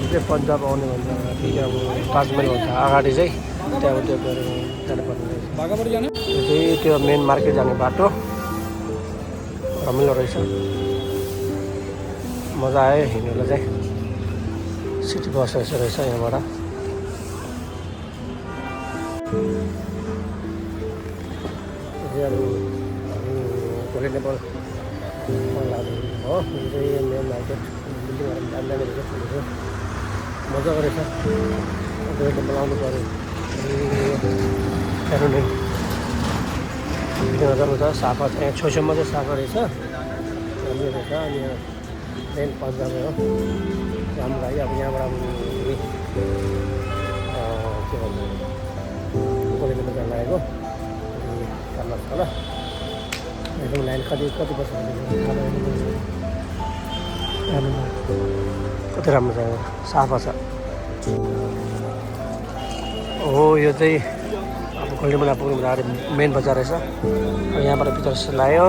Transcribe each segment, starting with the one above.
चाहिँ पन्जाब आउने भन्छ कि अब ताजमहल भन्छ अगाडि चाहिँ त्यहाँ त्यो गरेर जानुपर्ने रहेछ। यो चाहिँ त्यो मेन मार्केट जाने बाटो रमाइलो रहेछ, मजा आयो हिँड्नुलाई चाहिँ। सिटी बस रहेछ यहाँबाट। अब गोल्डन टेम्पल हो, यो चाहिँ मेन मार्केट बिल्डिङहरू दामी रहेछ, ठुलो मजाको रहेछ। गोल्डन टेम्पल आउनु पऱ्यो। क्यारोलिन 3000 छ। साफा छ यहाँ, छेउछाउमा चाहिँ साफा रहेछ, राम्रो रहेछ। अनि यहाँ मेन पन्जाब हो, राम्रो लाग्यो। अब यहाँबाट के भन्छ गोल्डन टेम्पल जान लागेको ल। एकदम लाइन कति वर्ष कति राम्रो छ, साफा छ। हो यो चाहिँ अब गोल्डन टेम्पल पुग्नु अगाडि मेन बजार रहेछ। यहाँबाट भित्र लाग्यो,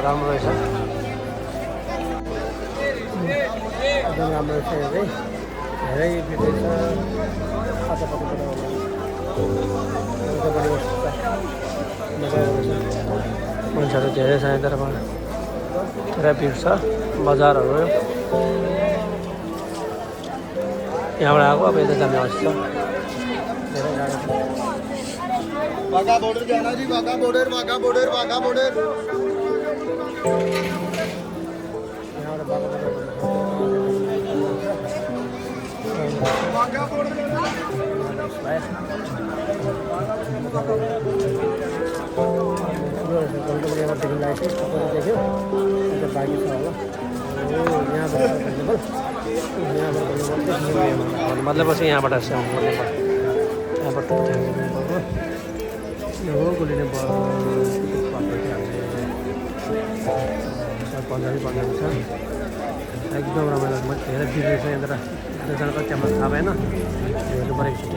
राम्रो रहेछ, एकदम राम्रो रहेछ। यो चाहिँ धेरै भित्र छ, मान्छेहरू धेरै छ यताबाट, धेरै भिड छ। बजारहरू यहाँबाट आएको, अब यता जाने अवस्था छ। धेरै गाडी छ। वाघा बॉर्डर जाना जी, वाघा बॉर्डर यहाँबाट देख्यो बाँकी छ होला। मतलब चाहिँ यहाँबाट छ, यहाँबाट यो हो गोल्डन टेम्पल। पन्जाबी छ, एकदम रमाइलो। म धेरै भिड रहेछ यहाँनिर, जसजना कति हाम्रो थाहा भएन, हेर्नु पऱ्यो एकचोटि।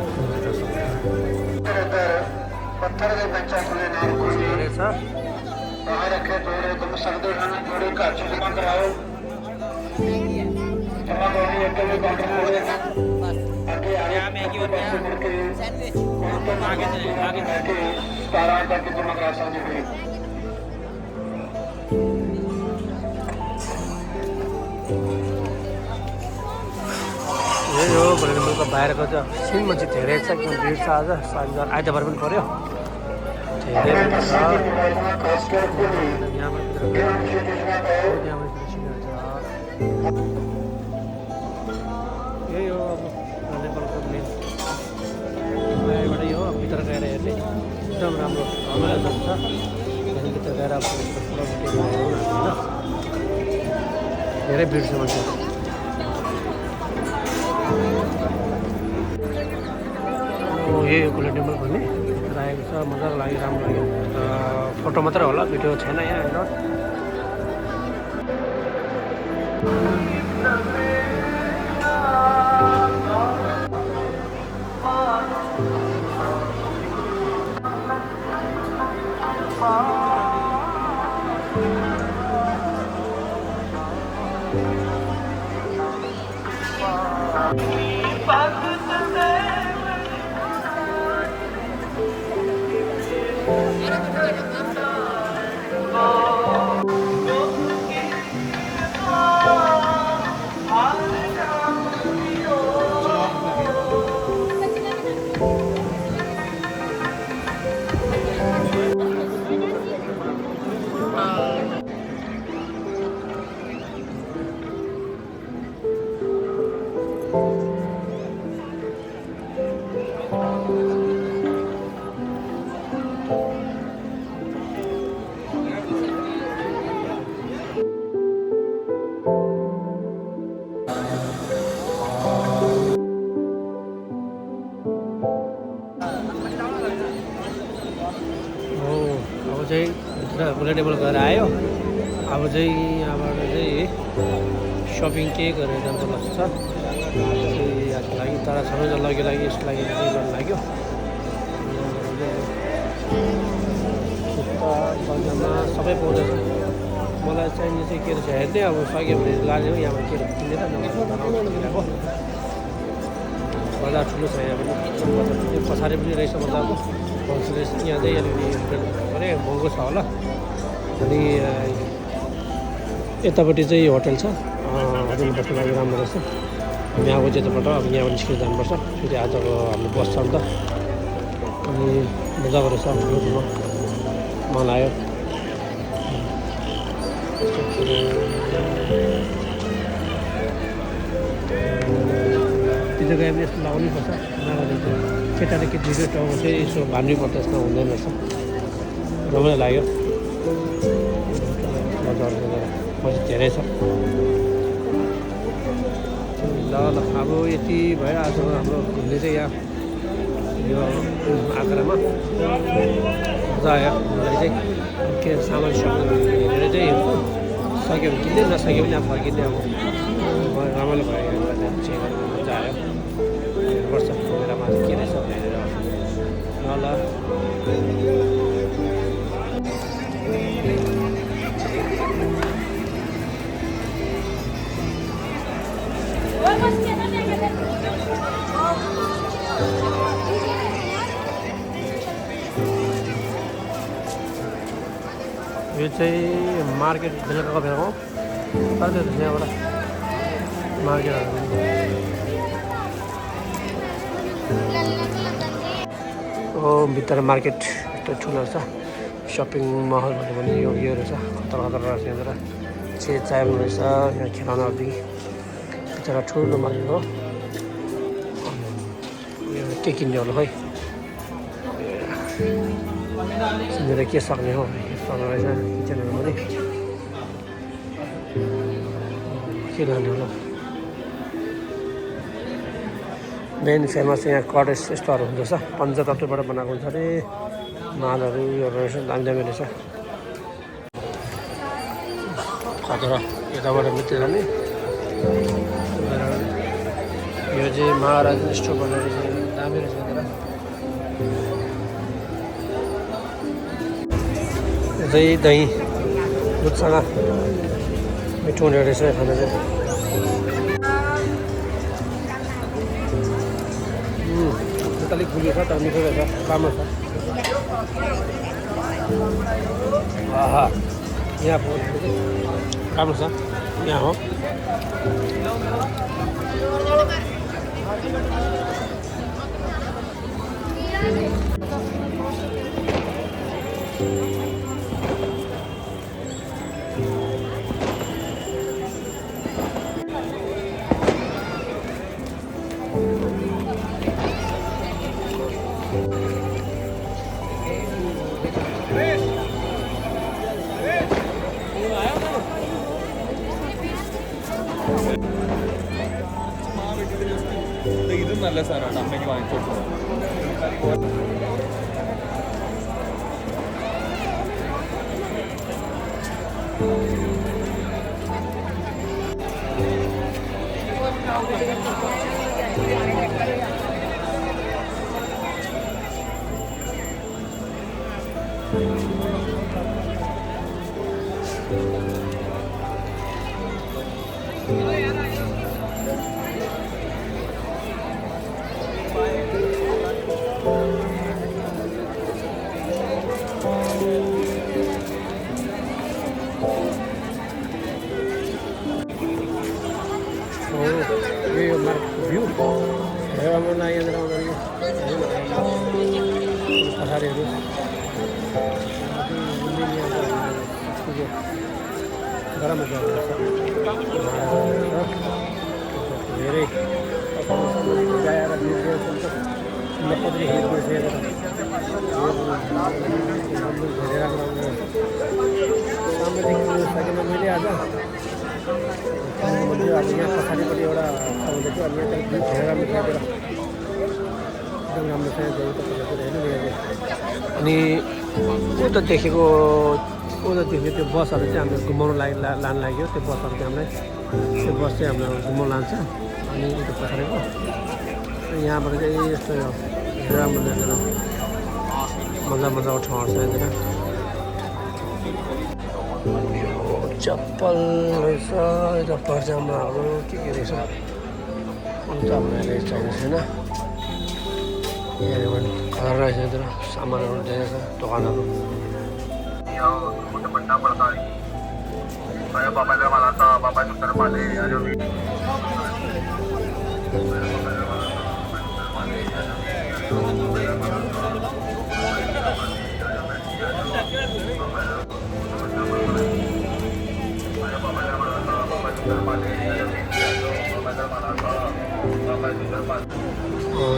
यही हो गोल्डन टेम्पलको बाहिरको चाहिँ सिनमा चाहिँ धेरै छ, एकदम भिड छ। आज शनिबार आइतबार पनि पऱ्यो, धेरै भिड छ। यही हो अब गोल्डन टेम्पलको मेन बाहिरबाट। यो भित्र गएर हेर्ने एकदम राम्रो रमाइलो छ। भित्र गएर धेरै भिड छ मान्छे। यही गोल्डन टेम्पल भन्ने राखेको छ, मजाको लाग्यो, राम्रो लाग्यो। फोटो मात्रै होला, भिडियो छैन यहाँ हेर। चाहिँ गोल्डन टेम्पल गएर आयो। अब चाहिँ यहाँबाट चाहिँ सपिङ के गरेर जानुपर्छ यसको लागि, तर सबैजना लग्यो यसको लागि चाहिँ गर्नु लाग्यो। जुत्ता बजारमा सबै पाउँदैछ। मलाई चाहिने चाहिँ के रहेछ हेर्ने अब सक्यो भने लाग्यो यहाँबाट के किनेर बनाएको बजार ठुलो छ यहाँ पनि पछाडि पनि रहेछ बजारको होलसेल रहेछ यहाँ चाहिँ अलिकति होटल भने महँगो छ होला अनि यतापट्टि चाहिँ होटल छ होटल बस्नु लागि राम्रो रहेछ हामी आएको त्यताबाट अब यहाँबाट निस्केर जानुपर्छ फेरि आजको हाम्रो बस छ नि त अनि मजाको रहेछ मलाई आयो त्यो जग्गा पनि यस्तो लगाउनै पर्छ नगरे चाहिँ केटाले केटीको टाउको चाहिँ यसो भान्नै पर्छ यसमा हुँदैन रहेछ रमाइलो लाग्यो बजारको पैसा धेरै छ ल ल अब यति भयो आज हाम्रो घुम्ने चाहिँ यहाँ यो आग्रामा मजा आयो मलाई चाहिँ के सामान सपिङ हेरेर चाहिँ सक्यो भने किन्ने नसक्यो भने अब फर्किने अब रमाइलो भयो यहाँ चेक गरेर मजा आयो हेर्नुपर्छ मेरोमा के रहेछ हेरेर ल यो चाहिँ मार्केट बेलुकाको बेलामा कतै यहाँबाट मार्केटहरू भित्र मार्केट यस्तो ठुलो छ सपिङ महल भन्यो भने यो रहेछ खतरा खतरा रहेछ यहाँनिर चाय रहेछ यहाँ खेलाउनाहरूदेखि बिचरा ठुलो मार्केट हो के किन्ने होला खै किनेर के सक्ने हो यस्तो रहेछ किचनहरू पनि के लाने होला मेन फेमस यहाँ कटेज यस्तोहरू हुँदो रहेछ पञ्चतत्त्वबाट बनाएको हुन्छ अरे मालहरू योहरू रहेछ दामी दामी रहेछ खतरा यताबाट मित्र जाने यो चाहिँ महाराज स्टोर भनेर दामी रहेछ यता यो चाहिँ दही दुधसँग मिठो हुने रहेछ खाना चाहिँ अलिक गुलियो छ तर मिठो रहेछ राम्रो छ यहाँ राम्रो छ यहाँ हो ഇതും നല്ല സാധനമാണ് അമ്മയ്ക്ക് വാങ്ങിച്ചു यो मार्केटको भ्यू राम्रो लाग्यो यहाँनिर आउँदाखेरि पछाडिहरू गरम धेरै गएर धेरै राम्रो सामनेदेखि सकेन मैले आज अब यहाँ पछाडिपट्टि एउटा आउँदै थियो अनि यहाँ धेरै राम्रो छ एकदम राम्रो छ हेर्नु अनि उता देखेको त्यो बसहरू चाहिँ हामीलाई घुमाउनु लानु लाग्यो त्यो बसहरू चाहिँ हामीलाई त्यो बस चाहिँ हामीलाई घुमाउनु लान्छ अनि उता पछाडिको यहाँबाट चाहिँ यस्तो राम्रो यहाँनिर मजाको ठाउँहरू छ यहाँनिर चप्पल रहेछ यता पर्जामाहरू के रहेछ अन्त मैले चाहिएको छैन हेऱ्यो भने कलर रहेछ यता सामानहरू धेरै छ दोकानहरू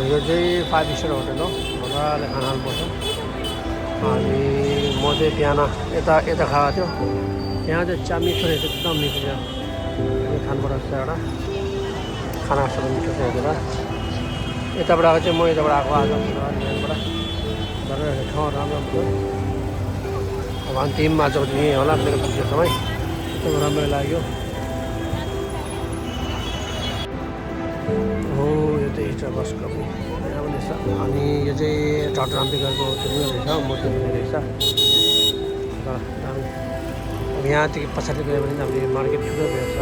यो चाहिँ 5 स्टार होटल हो मजाले खाना खानुपर्छ अनि म चाहिँ बिहान यता खाएको थियो यहाँ चाहिँ चिया मिठो रहेछ एकदम मिठो छ खानुपर्छ एउटा खाना सबै मिठो छ यता यताबाट आएको चाहिँ म यताबाट आएको आज बिहानबाट गरेर ठाउँ राम्रो हुन्छ अब अन्तिम आजको दिन यहीँ होला मेरो पुग्ने समय एकदम राम्रो लाग्यो हो यो चाहिँ स्टारबक्स कफी अनि यो चाहिँ डक्टर अम्बेडकरको त्यो रहेछ मूर्ति पनि रहेछ अब यहाँदेखि पछाडि गयो भने हामीले मार्केट ठुलो भेट्छ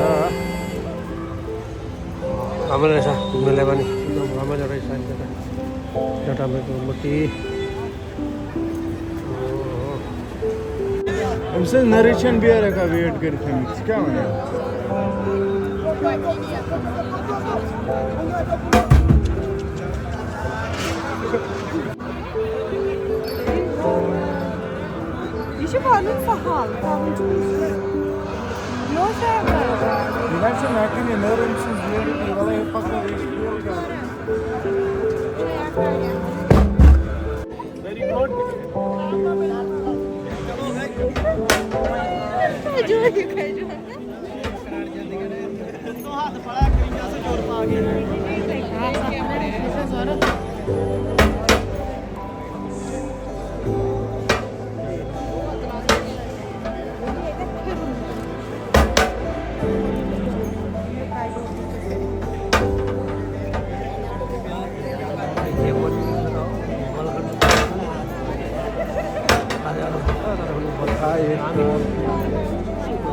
राम्रो रहेछ घुम्नुलाई पनि एकदम रमाइलो रहेछ डक्टर अम्बेडकरको मूर्ति हमसे नरेशन बियर का वेट करके मिक्स क्या होना Die is gewoon niet verhaal. No sé. Dinersen making a nरेशन बियर की वाला ये पक्का बियर का वेरी गुड जो ही कह जो तो हाथ पड़ा कहीं से जोर पा गया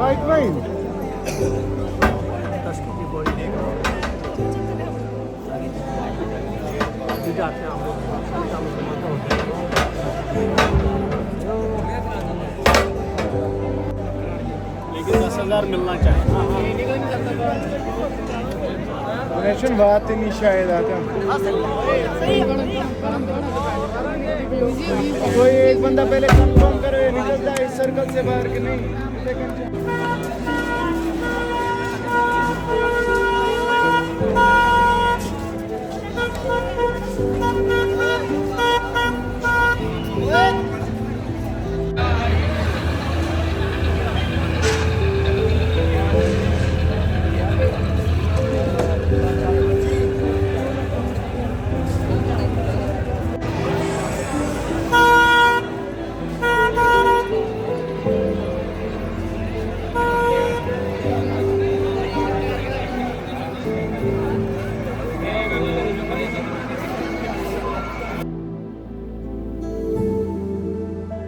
White wine. लेकिन 10,000 मिलना चाहिए रेशन बात ही नहीं शायद आता कोई एक बंदा पहले कंफर्म करे निकल जाए इस सर्कल से बाहर कि नहीं